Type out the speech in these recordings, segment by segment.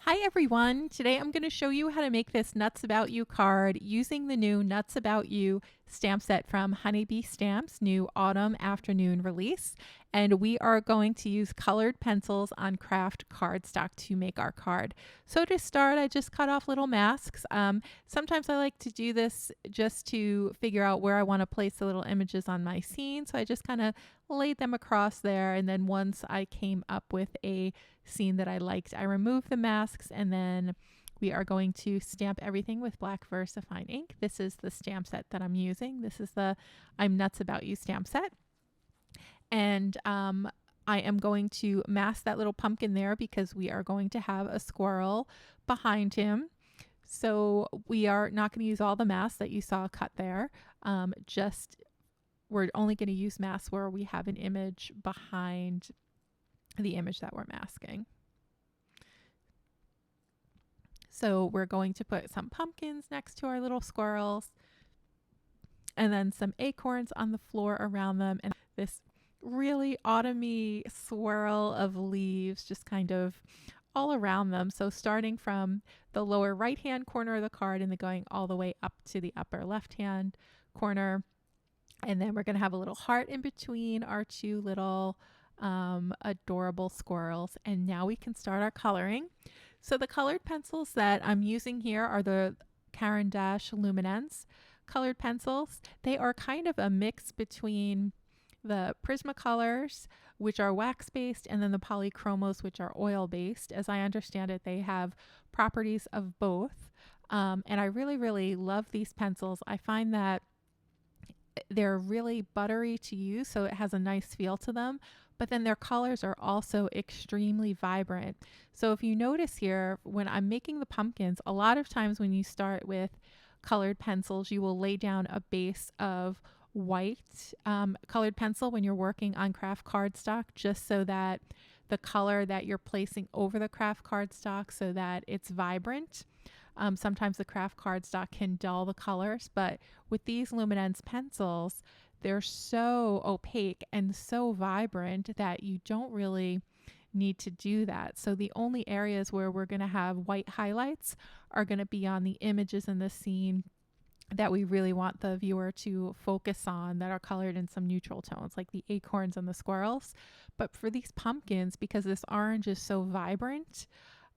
Hi everyone! Today I'm going to show you how to make this Nuts About You card using the new Nuts About You stamp set from Honeybee Stamps' new autumn afternoon release. And we are going to use colored pencils on Kraft cardstock to make our card. So to start, I just cut off little masks. Sometimes I like to do this just to figure out where I want to place the little images on my scene. So I just kind of laid them across there, and then once I came up with a scene that I liked, I removed the masks, and then we are going to stamp everything with black VersaFine ink. This is the stamp set that I'm using. This is the I'm Nuts About You stamp set. And I am going to mask that little pumpkin there because we are going to have a squirrel behind him. So we are not going to use all the masks that you saw cut there. We're only going to use masks where we have an image behind the image that we're masking. So we're going to put some pumpkins next to our little squirrels, and then some acorns on the floor around them, and this really autumny swirl of leaves just kind of all around them. So starting from the lower right hand corner of the card and then going all the way up to the upper left hand corner. And then we're going to have a little heart in between our two little adorable squirrels. And now we can start our coloring. So the colored pencils that I'm using here are the Caran d'Ache Luminance colored pencils. They are kind of a mix between the Prismacolors, which are wax-based, and then the Polychromos, which are oil-based. As I understand it, they have properties of both. And I really, really love these pencils. I find that they're really buttery to use, so it has a nice feel to them, but then their colors are also extremely vibrant. So if you notice here, when I'm making the pumpkins, a lot of times when you start with colored pencils, you will lay down a base of white colored pencil when you're working on Kraft cardstock, just so that the color that you're placing over the Kraft cardstock so that it's vibrant. Sometimes the Kraft cardstock can dull the colors, but with these Luminance pencils, they're so opaque and so vibrant that you don't really need to do that. So the only areas where we're going to have white highlights are going to be on the images in the scene that we really want the viewer to focus on, that are colored in some neutral tones, like the acorns and the squirrels. But for these pumpkins, because this orange is so vibrant,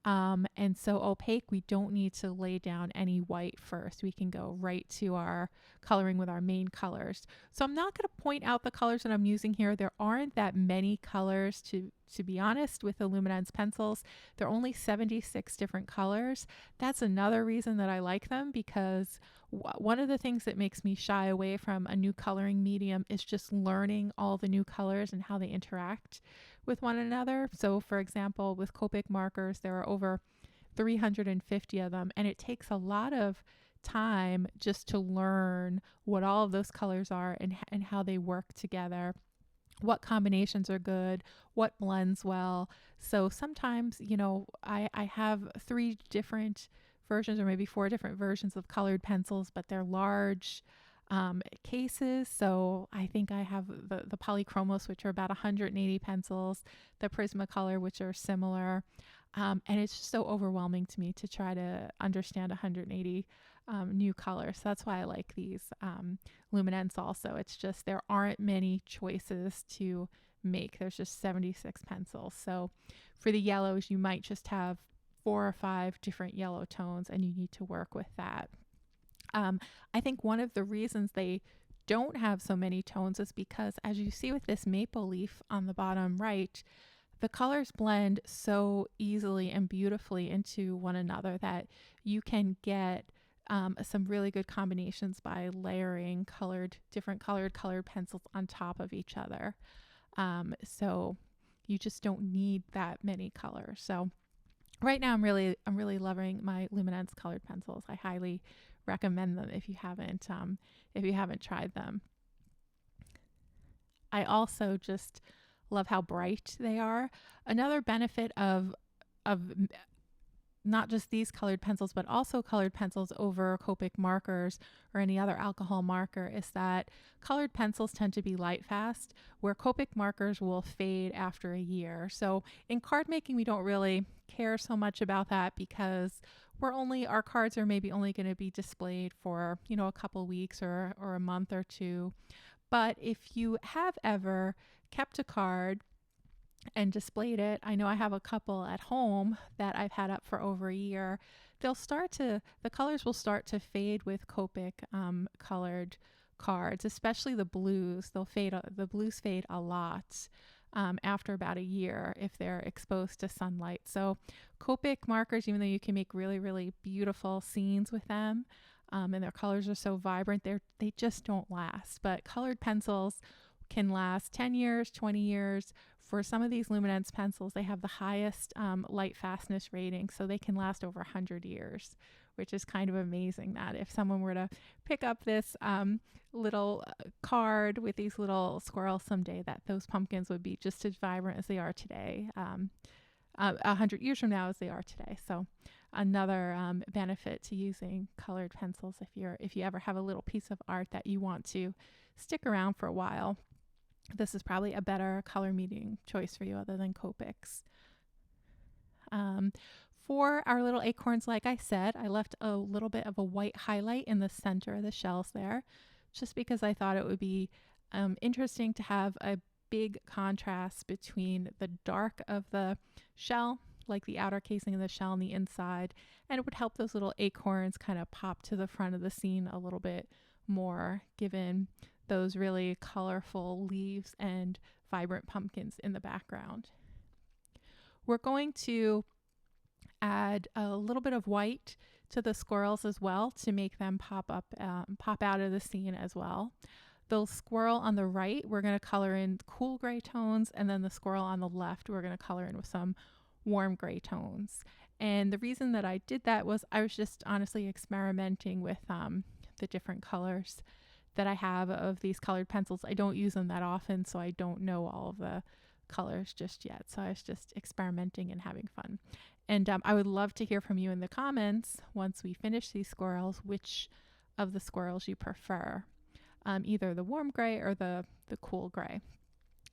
and so opaque, we don't need to lay down any white first. We can go right to our coloring with our main colors. So I'm not going to point out the colors that I'm using here. There aren't that many colors to be honest with the Luminance pencils. There are only 76 different colors. That's another reason that I like them, because one of the things that makes me shy away from a new coloring medium is just learning all the new colors and how they interact with one another. So for example, with Copic markers, there are over 350 of them, and it takes a lot of time just to learn what all of those colors are and how they work together, what combinations are good, what blends well. So sometimes, I have 3 different versions, or maybe 4 different versions of colored pencils, but they're large cases. So I think I have the Polychromos, which are about 180 pencils, the Prismacolor, which are similar. And it's just so overwhelming to me to try to understand 180 new colors. So that's why I like these Luminance also. It's just there aren't many choices to make. There's just 76 pencils. So for the yellows, you might just have 4 or 5 different yellow tones, and you need to work with that. I think one of the reasons they don't have so many tones is because, as you see with this maple leaf on the bottom right, the colors blend so easily and beautifully into one another that you can get some really good combinations by layering different colored pencils on top of each other. So you just don't need that many colors. So right now I'm really loving my Luminance colored pencils. I highly recommend them if you haven't tried them. I also just love how bright they are. Another benefit of not just these colored pencils, but also colored pencils over Copic markers or any other alcohol marker is that colored pencils tend to be light fast, where Copic markers will fade after a year. So in card making, we don't really care so much about that because our cards are maybe only going to be displayed for, a couple weeks or a month or two. But if you have ever kept a card and displayed it, I know I have a couple at home that I've had up for over a year. The colors will start to fade with Copic colored cards, especially the blues. The blues fade a lot after about a year if they're exposed to sunlight. So Copic markers, even though you can make really, really beautiful scenes with them, and their colors are so vibrant, they just don't last. But colored pencils can last 10 years, 20 years. For some of these luminance pencils, they have the highest light fastness rating, so they can last over 100 years, which is kind of amazing that if someone were to pick up this little card with these little squirrels someday, that those pumpkins would be just as vibrant as they are today, 100 years from now as they are today. So another benefit to using colored pencils if you ever have a little piece of art that you want to stick around for a while, this is probably a better color medium choice for you other than Copics. For our little acorns, like I said, I left a little bit of a white highlight in the center of the shells there, just because I thought it would be interesting to have a big contrast between the dark of the shell, like the outer casing of the shell and the inside, and it would help those little acorns kind of pop to the front of the scene a little bit more, given those really colorful leaves and vibrant pumpkins in the background. We're going to add a little bit of white to the squirrels as well to make them pop out of the scene as well. The squirrel on the right, we're going to color in cool gray tones, and then the squirrel on the left, we're going to color in with some warm gray tones. And the reason that I did that was I was just honestly experimenting with the different colors that I have of these colored pencils. I don't use them that often, so I don't know all of the colors just yet. So I was just experimenting and having fun. And I would love to hear from you in the comments once we finish these squirrels, which of the squirrels you prefer, either the warm gray or the cool gray.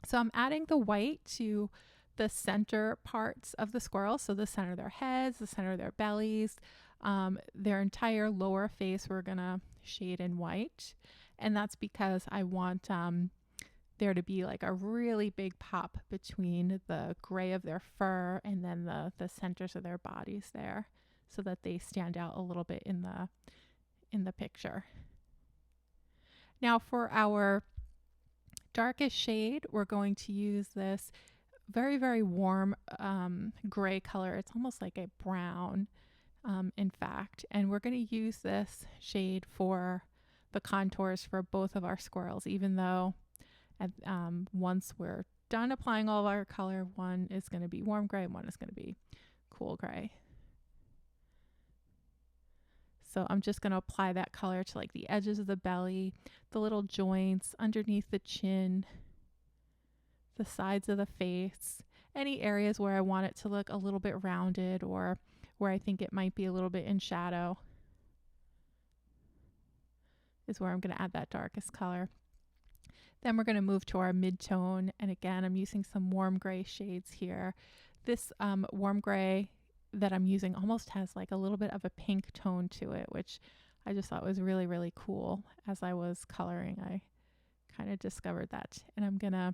So I'm adding the white to the center parts of the squirrels. So the center of their heads, the center of their bellies, their entire lower face, we're going to shade in white. And that's because I want there to be like a really big pop between the gray of their fur and then the centers of their bodies there, so that they stand out a little bit in the picture. Now for our darkest shade, we're going to use this very, very warm gray color. It's almost like a brown, in fact. And we're going to use this shade for the contours for both of our squirrels, even though once we're done applying all of our color, one is going to be warm gray and one is going to be cool gray. So I'm just going to apply that color to like the edges of the belly, the little joints, underneath the chin, the sides of the face, any areas where I want it to look a little bit rounded or where I think it might be a little bit in shadow is where I'm going to add that darkest color. Then we're going to move to our mid-tone, and again, I'm using some warm gray shades here. This warm gray that I'm using almost has like a little bit of a pink tone to it, which I just thought was really, really cool. As I was coloring, I kind of discovered that. And I'm going to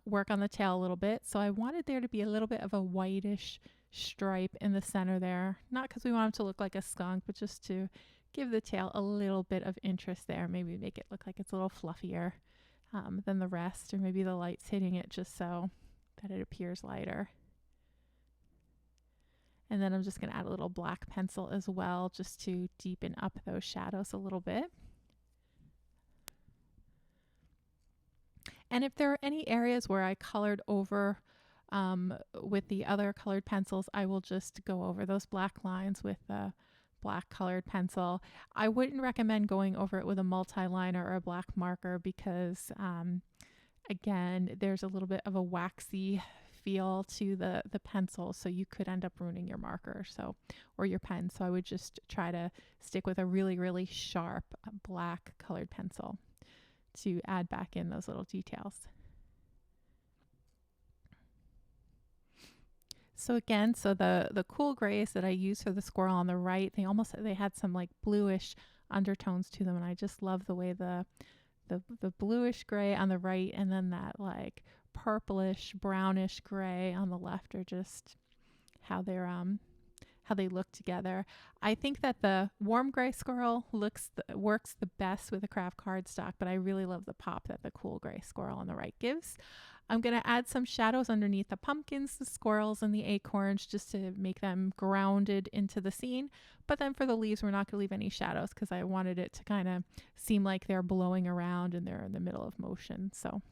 work on the tail a little bit. So I wanted there to be a little bit of a whitish stripe in the center there. Not because we want him to look like a skunk, but just to give the tail a little bit of interest there. Maybe make it look like it's a little fluffier than the rest, or maybe the light's hitting it just so that it appears lighter. And then I'm just going to add a little black pencil as well, just to deepen up those shadows a little bit. And if there are any areas where I colored over with the other colored pencils, I will just go over those black lines with the black colored pencil. I wouldn't recommend going over it with a multi-liner or a black marker because, again, there's a little bit of a waxy feel to the pencil, so you could end up ruining your marker, so, or your pen. So I would just try to stick with a really, really sharp black colored pencil to add back in those little details. So again, so the cool grays that I used for the squirrel on the right, they had some like bluish undertones to them, and I just love the way the bluish gray on the right and then that like purplish brownish gray on the left are just how they look together. I think that the warm gray squirrel works the best with the Kraft cardstock, but I really love the pop that the cool gray squirrel on the right gives. I'm going to add some shadows underneath the pumpkins, the squirrels, and the acorns just to make them grounded into the scene. But then for the leaves, we're not going to leave any shadows because I wanted it to kind of seem like they're blowing around and they're in the middle of motion. So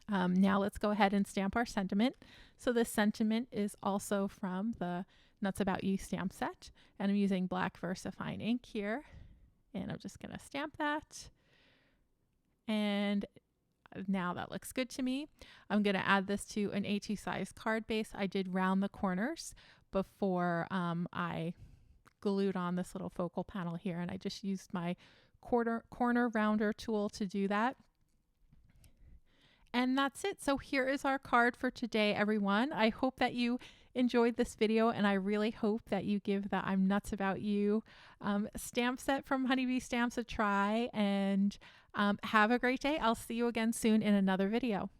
now let's go ahead and stamp our sentiment. So this sentiment is also from the Nuts About You stamp set, and I'm using black VersaFine ink here, and I'm just going to stamp that. And now that looks good to me. I'm going to add this to an A2 size card base. I did round the corners before I glued on this little focal panel here, and I just used my corner rounder tool to do that. And that's it. So here is our card for today, everyone. I hope that you enjoyed this video, and I really hope that you give the I'm Nuts About You stamp set from Honeybee Stamps a try, and have a great day. I'll see you again soon in another video.